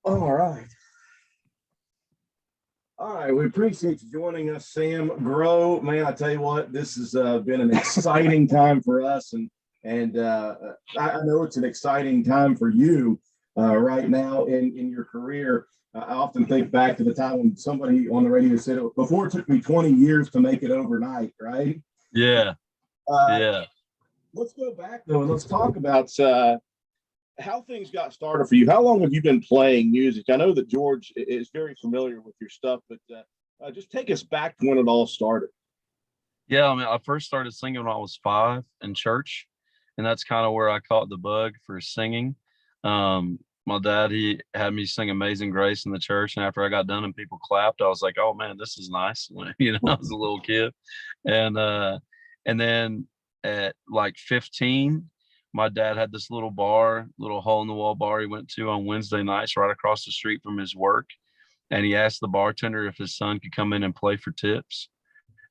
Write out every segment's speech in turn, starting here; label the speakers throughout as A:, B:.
A: All right. All right. We appreciate you joining us, Sam Grow. Man, I tell you what, this has been an exciting time for us, and I know it's an exciting time for you right now in your career. I often think back to the time when somebody on the radio said, before it took me 20 years to make it overnight, right?
B: Yeah.
A: Uh,
B: Yeah.
A: let's go back though, and let's talk about how things got started for you. How long have you been playing music? I know that George is very familiar with your stuff, but just take us back to when it all started.
B: Yeah. I mean, I first started singing when I was 5 in church, and that's kind of where I caught the bug for singing. My dad, he had me sing Amazing Grace in the church, and after I got done and people clapped, I was like, "Oh man, this is nice." I was a little kid, and and then at like 15, my dad had this little bar, little hole in the wall bar he went to on Wednesday nights right across the street from his work, and he asked the bartender if his son could come in and play for tips.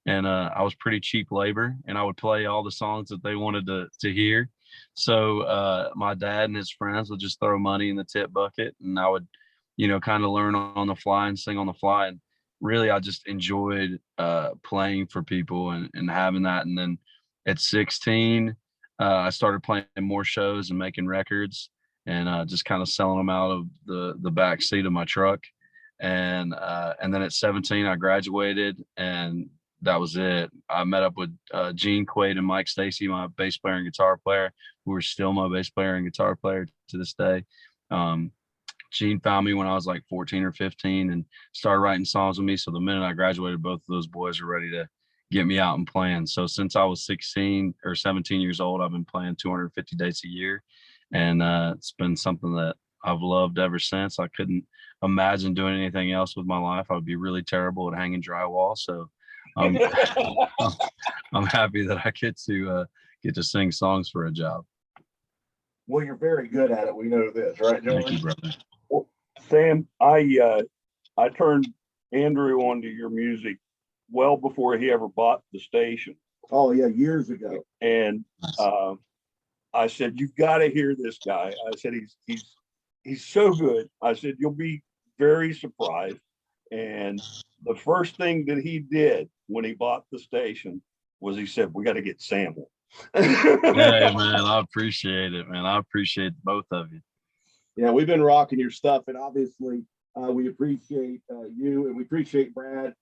B: And I was pretty cheap labor, and I would play all the songs that they wanted to hear. So my dad and his friends would just throw money in the tip bucket, and I would, kind of learn on the fly and sing on the fly. And really, I just enjoyed playing for people and having that. And then at 16, I started playing more shows and making records, and just kind of selling them out of the back seat of my truck. And then at 17, I graduated, and that was it. I met up with Gene Quaid and Mike Stacy, my bass player and guitar player, who are still my bass player and guitar player to this day. Um, Gene found me when I was like 14 or 15 and started writing songs with me. So the minute I graduated, both of those boys were ready to get me out and playing. So since I was 16 or 17 years old, I've been playing 250 dates a year. And it's been something that I've loved ever since. I couldn't imagine doing anything else with my life. I would be really terrible at hanging drywall. So I'm I'm happy that I get to sing songs for a job.
A: Well, you're very good at it. We know this, right, George?
B: Thank you, brother.
C: Well, Sam, I turned Andrew onto your music well before he ever bought the station,
A: Oh yeah, years ago.
C: and I said you've got to hear this guy. I said he's so good. I said you'll be very surprised. And the first thing that he did when he bought the station was he said, "We got to get Sam one."
B: Hey man, I appreciate it, man. I appreciate both of you.
A: Yeah, we've been rocking your stuff, and obviously, we appreciate you, and we appreciate Brad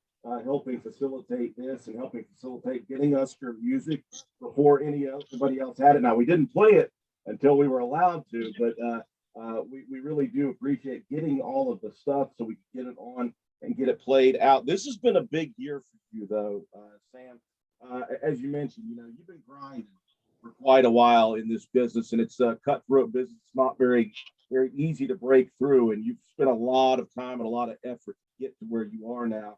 A: helping facilitate this and helping facilitate getting us your music before anybody else had it. Now, we didn't play it until we were allowed to, but we really do appreciate getting all of the stuff so we can get it on and get it played out. This has been a big year for you, though, Sam. As you mentioned, you've been grinding for quite a while in this business, and it's a cutthroat business. It's not very easy to break through, and you've spent a lot of time and a lot of effort to get to where you are now.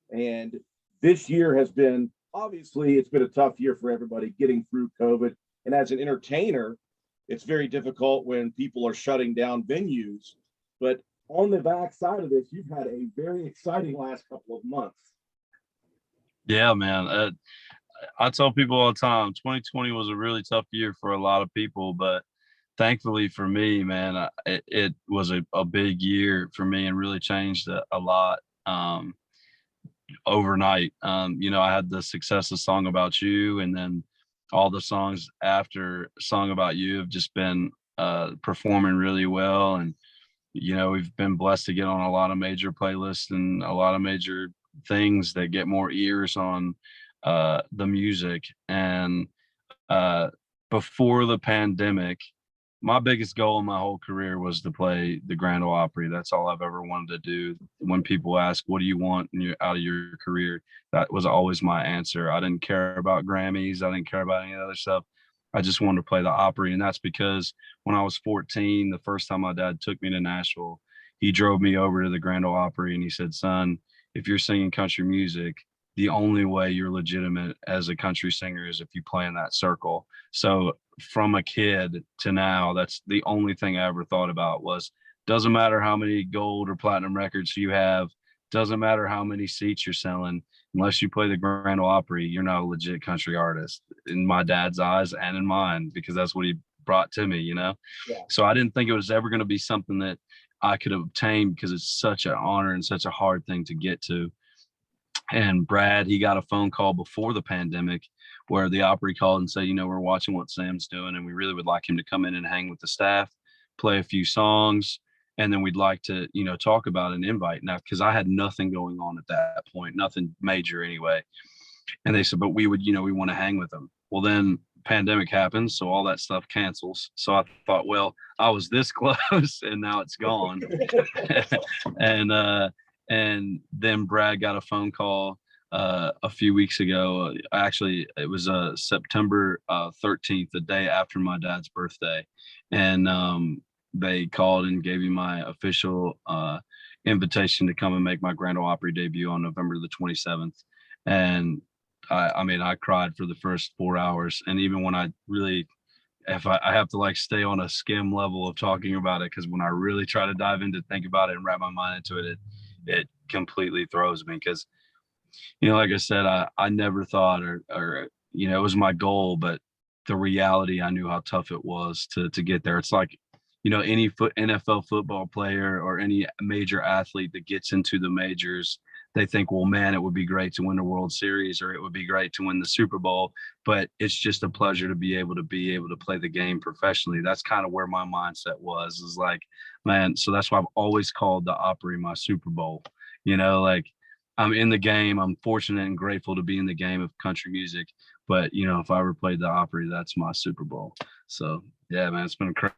A: And this year has been, obviously, it's been a tough year for everybody getting through COVID. And as an entertainer, it's very difficult when people are shutting down venues. But on the backside of this, you've had a very exciting last couple of months.
B: Yeah, man. I tell people all the time, 2020 was a really tough year for a lot of people, but thankfully for me, man, it was a big year for me and really changed a lot overnight. I had the success of Song About You, and then all the songs after Song About You have just been performing really well. And, we've been blessed to get on a lot of major playlists and a lot of major things that get more ears on the music. And before the pandemic, my biggest goal in my whole career was to play the Grand Ole Opry. That's all I've ever wanted to do. When people ask, "What do you want out of your career?" That was always my answer. I didn't care about Grammys. I didn't care about any other stuff. I just wanted to play the Opry, and that's because when I was 14, the first time my dad took me to Nashville, he drove me over to the Grand Ole Opry, and he said, "Son, if you're singing country music, the only way you're legitimate as a country singer is if you play in that circle." So from a kid to now, that's the only thing I ever thought about was, doesn't matter how many gold or platinum records you have, doesn't matter how many seats you're selling, unless you play the Grand Ole Opry, you're not a legit country artist in my dad's eyes and in mine, because that's what he brought to me, you know?
A: Yeah.
B: So I didn't think it was ever going to be something that I could obtain because it's such an honor and such a hard thing to get to. And Brad, he got a phone call before the pandemic where the Opry called and said, you know, we're watching what Sam's doing and we really would like him to come in and hang with the staff, play a few songs, and then we'd like to, you know, talk about an invite. Now, because I had nothing going on at that point, nothing major anyway. And they said, but we would, you know, we want to hang with them. Well, then pandemic happens, so all that stuff cancels. So I thought, well, I was this close and now it's gone. and and then Brad got a phone call a few weeks ago. Actually, it was September 13th, the day after my dad's birthday, and they called and gave me my official invitation to come and make my Grand Ole Opry debut on November the 27th. And I mean, I cried for the first 4 hours, and even when I really, if I have to like stay on a skim level of talking about it, because when I really try to dive into think about it and wrap my mind into it, it completely throws me. Because, you know, like I said, I never thought or you know, it was my goal, but the reality, I knew how tough it was to get there. It's like, you know, any NFL football player or any major athlete that gets into the majors, they think, well, man, it would be great to win the World Series or it would be great to win the Super Bowl, but it's just a pleasure to be able to play the game professionally. That's kind of where my mindset was, is like, man, so that's why I've always called the Opry my Super Bowl. You know, like, I'm in the game. I'm fortunate and grateful to be in the game of country music, but you know, if I ever played the Opry, that's my Super Bowl. So yeah, man, it's been a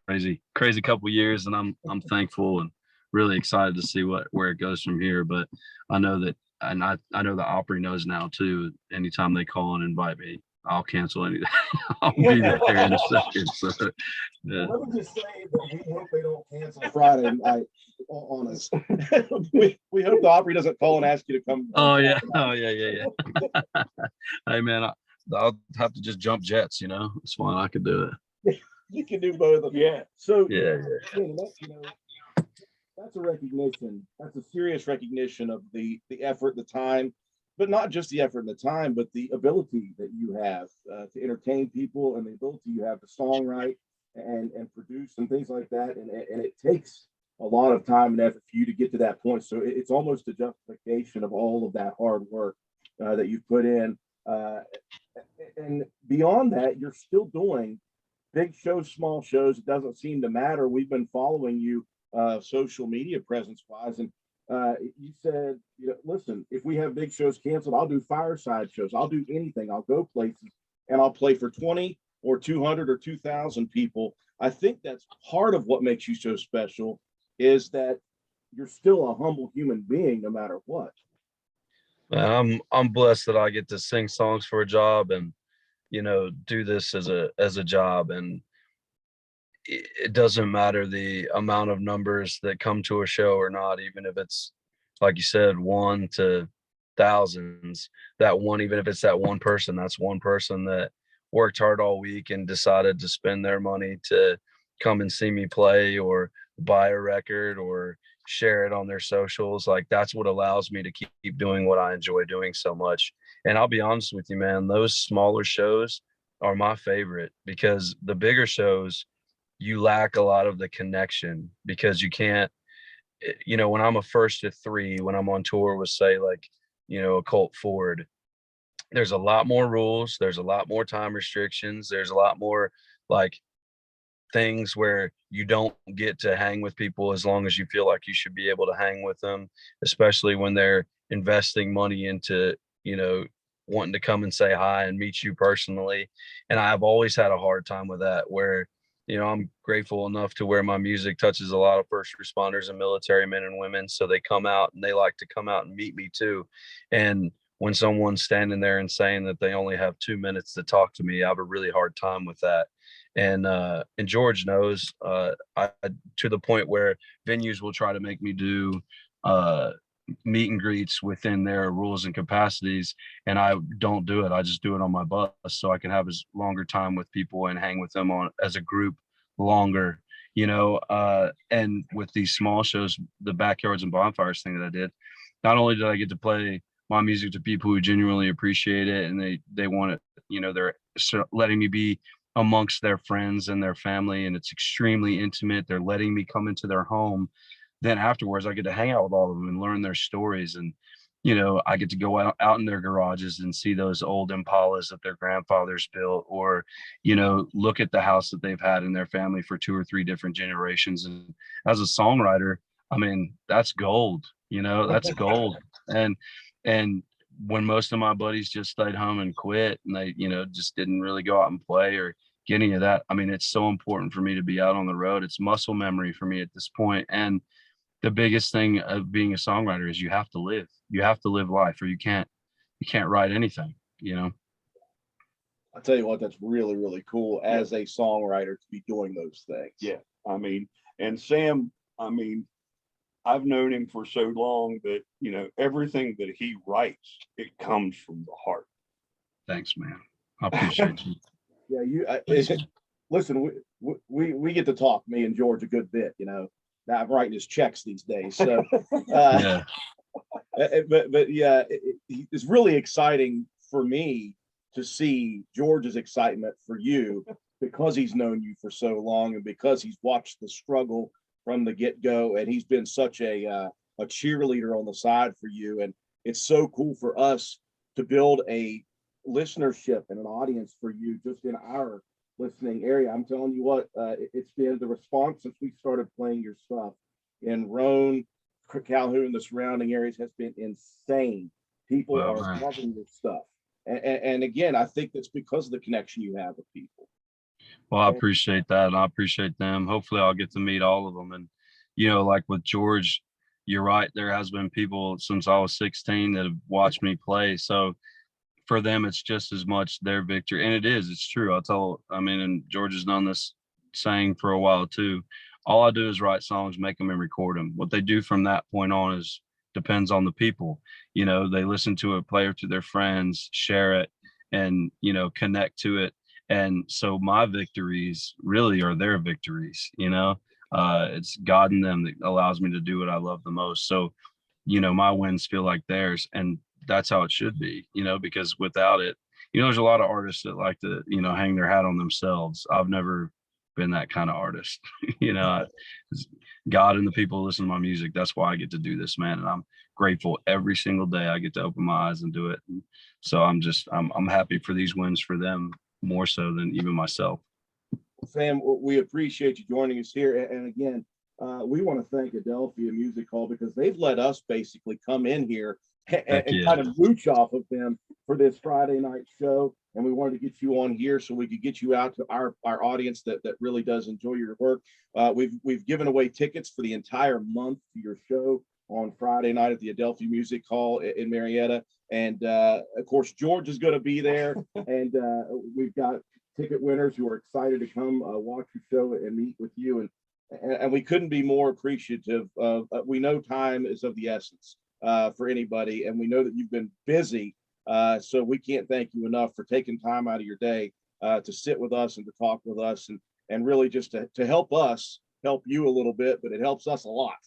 B: crazy couple years, and I'm thankful and really excited to see where it goes from here. But I know that, and I know the Opry knows now too. Anytime they call and invite me, I'll cancel anything. I'll be there in a second. So, yeah.
A: Let me just say that we hope they don't cancel Friday night on us. we hope the Opry doesn't call and ask you to come.
B: Oh yeah. Hey man, I'll have to just jump jets. You know, it's fine. I could do it.
A: You can do both of them.
C: Yeah.
A: So
B: Yeah.
A: again, you know, that's a recognition. That's a serious recognition of the effort, the time, but not just the effort and the time, but the ability that you have to entertain people and the ability you have to songwrite and produce and things like that. And it takes a lot of time and effort for you to get to that point. So it's almost a justification of all of that hard work that you've put in. And beyond that, you're still doing big shows, small shows. It doesn't seem to matter. We've been following you social media presence wise. And you said, you know, listen, if we have big shows canceled, I'll do fireside shows. I'll do anything. I'll go places and I'll play for 20 or 200 or 2,000 people. I think that's part of what makes you so special, is that you're still a humble human being no matter what.
B: Man, I'm blessed that I get to sing songs for a job and, you know, do this as a job. And it doesn't matter the amount of numbers that come to a show or not, even if it's, like you said, 1 to thousands. That one, even if it's that one person, that's one person that worked hard all week and decided to spend their money to come and see me play or buy a record or share it on their socials. Like, that's what allows me to keep doing what I enjoy doing so much. And I'll be honest with you, man, those smaller shows are my favorite, because the bigger shows, you lack a lot of the connection, because you can't, you know, when I'm a first to 3, when I'm on tour with, say, like, you know, a Colt Ford, there's a lot more rules. There's a lot more time restrictions. There's a lot more like things where you don't get to hang with people as long as you feel like you should be able to hang with them, especially when they're investing money into, you know, wanting to come and say hi and meet you personally. And I've always had a hard time with that, where, you know, I'm grateful enough to where my music touches a lot of first responders and military men and women. So they come out and they like to come out and meet me too. And when someone's standing there and saying that they only have 2 minutes to talk to me, I have a really hard time with that. And George knows, I to the point where venues will try to make me do meet and greets within their rules and capacities, and I don't do it. I just do it on my bus, so I can have as longer time with people and hang with them on as a group longer, you know. And with these small shows, the backyards and bonfires thing that I did, not only did I get to play my music to people who genuinely appreciate it and they want it, you know, they're letting me be amongst their friends and their family, and it's extremely intimate. They're letting me come into their home. Then afterwards, I get to hang out with all of them and learn their stories. And, I get to go out in their garages and see those old Impalas that their grandfathers built, or, look at the house that they've had in their family for 2 or 3 different generations. And as a songwriter, I mean, that's gold, that's gold. And when most of my buddies just stayed home and quit, and they, just didn't really go out and play or get any of that. I mean, it's so important for me to be out on the road. It's muscle memory for me at this point. And the biggest thing of being a songwriter is you have to live. You have to live life, or you can't write anything.
A: I tell you what, that's really, really cool as a songwriter to be doing those things.
C: Yeah. I mean, and Sam, I mean, I've known him for so long that, everything that he writes, it comes from the heart.
B: Thanks, man. I appreciate you.
A: Yeah, listen, we get to talk, me and George, a good bit, Now I'm writing his checks these days. So,
B: Yeah.
A: but yeah, it's really exciting for me to see George's excitement for you, because he's known you for so long, and because he's watched the struggle from the get-go, and he's been such a cheerleader on the side for you. And it's so cool for us to build a listenership and an audience for you just in our listening area. I'm telling you what, it's been the response since we started playing your stuff in Roane, Calhoun, the surrounding areas has been insane. People are loving your stuff. And again, I think that's because of the connection you have with people.
B: Well, I appreciate that, and I appreciate them. Hopefully I'll get to meet all of them. And, like with George, you're right. There has been people since I was 16 that have watched me play. So for them, it's just as much their victory. And it's true. And George has done this saying for a while too. All I do is write songs, make them and record them. What they do from that point on depends on the people. They listen to it, play it to their friends, share it, and, connect to it. And so my victories really are their victories. It's God in them that allows me to do what I love the most. So, my wins feel like theirs, and that's how it should be, because without it, there's a lot of artists that like to, hang their hat on themselves. I've never been that kind of artist. God and the people who listen to my music, that's why I get to do this, man. And I'm grateful every single day I get to open my eyes and do it. And so I'm happy for these wins for them, more so than even myself.
A: Sam, we appreciate you joining us here. And again, we want to thank Adelphia Music Hall, because they've let us basically come in here and kind of mooch off of them for this Friday night show. And we wanted to get you on here so we could get you out to our audience that really does enjoy your work. We've given away tickets for the entire month to your show on Friday night at the Adelphia Music Hall in Marietta. And of course, George is going to be there. And we've got ticket winners who are excited to come watch your show and meet with you. And we couldn't be more appreciative of, we know time is of the essence for anybody. And we know that you've been busy. So we can't thank you enough for taking time out of your day to sit with us and to talk with us, and really just to help us help you a little bit, but it helps us a lot.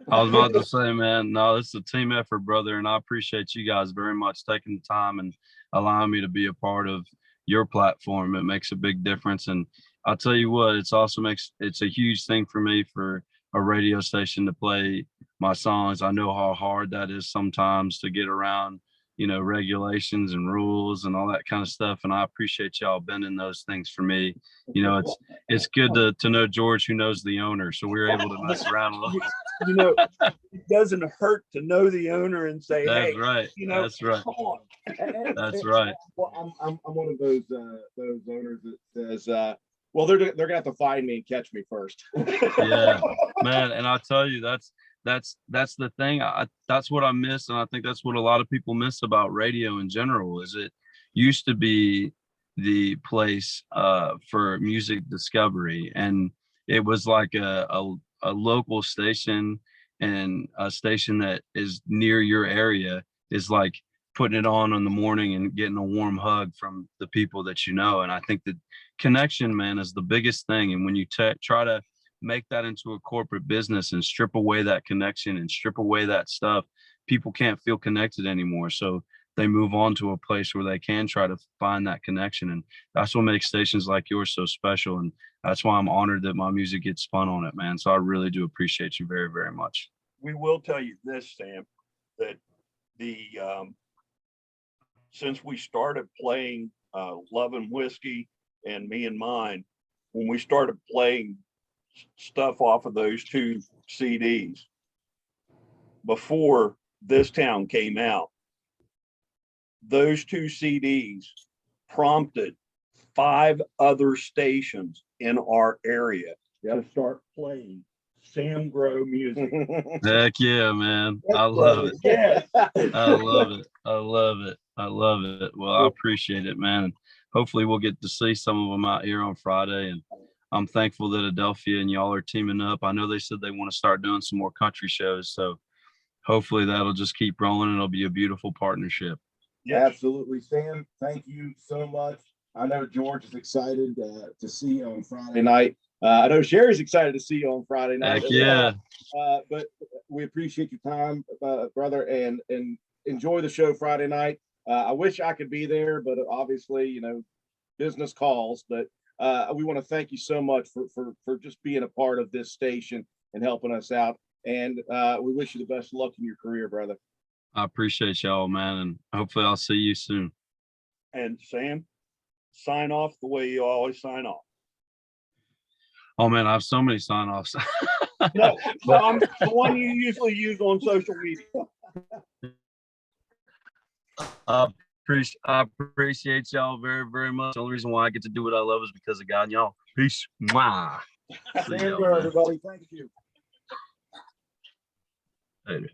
B: I was about to say, man, no, this is a team effort, brother. And I appreciate you guys very much taking the time and allowing me to be a part of your platform. It makes a big difference. And I'll tell you what, it's a huge thing for me for a radio station to play my songs. I know how hard that is sometimes to get around, regulations and rules and all that kind of stuff. And I appreciate y'all bending those things for me. It's good to know George, who knows the owner. So we were able to mess around a little.
C: It doesn't hurt to know the owner and say,
B: that's
C: hey,
B: right. That's right.
C: Come on.
B: That's right.
A: Well, I'm one of those owners that says, well, they're gonna have to find me and catch me first.
B: Yeah, man. And I'll tell you, that's the thing. That's what I miss, and I think that's what a lot of people miss about radio in general. Is it used to be the place for music discovery, and it was like a local station, and a station that is near your area is like putting it on in the morning and getting a warm hug from the people that you know. And I think that connection, man, is the biggest thing. And when you try to make that into a corporate business and strip away that connection and strip away that stuff, people can't feel connected anymore. So they move on to a place where they can try to find that connection. And that's what makes stations like yours so special. And that's why I'm honored that my music gets spun on it, man. So I really do appreciate you very, very much.
C: We will tell you this, Sam, that the since we started playing Love and Whiskey and Me and Mine, when we started playing stuff off of those two CDs before This Town came out, those two CDs prompted 5 other stations in our area to start playing Sam Grow music.
B: Heck yeah, man. I love it.
C: Yeah.
B: I love it. I love it. I love it. Well, I appreciate it, man. And hopefully we'll get to see some of them out here on Friday. And I'm thankful that Adelphia and y'all are teaming up. I know they said they want to start doing some more country shows. So hopefully that'll just keep rolling and it'll be a beautiful partnership.
C: Yes.
A: Absolutely, Sam. Thank you so much. I know George is excited to see you on Friday night. I know Sherry's excited to see you on Friday night.
B: Heck yeah.
A: But we appreciate your time, brother, and enjoy the show Friday night. I wish I could be there, but obviously, you know, business calls. But we want to thank you so much for just being a part of this station and helping us out. And we wish you the best of luck in your career, brother.
B: I appreciate y'all, man. And hopefully I'll see you soon.
C: And Sam, sign off the way you always sign off.
B: Oh man, I have so many sign-offs.
C: No, I'm the one you usually use on social media.
B: I appreciate y'all very, very much. The only reason why I get to do what I love is because of God and y'all. Peace. Mwah. See
A: Sam
B: y'all,
A: Grow,
B: man.
A: everybody. Thank you.
B: Later.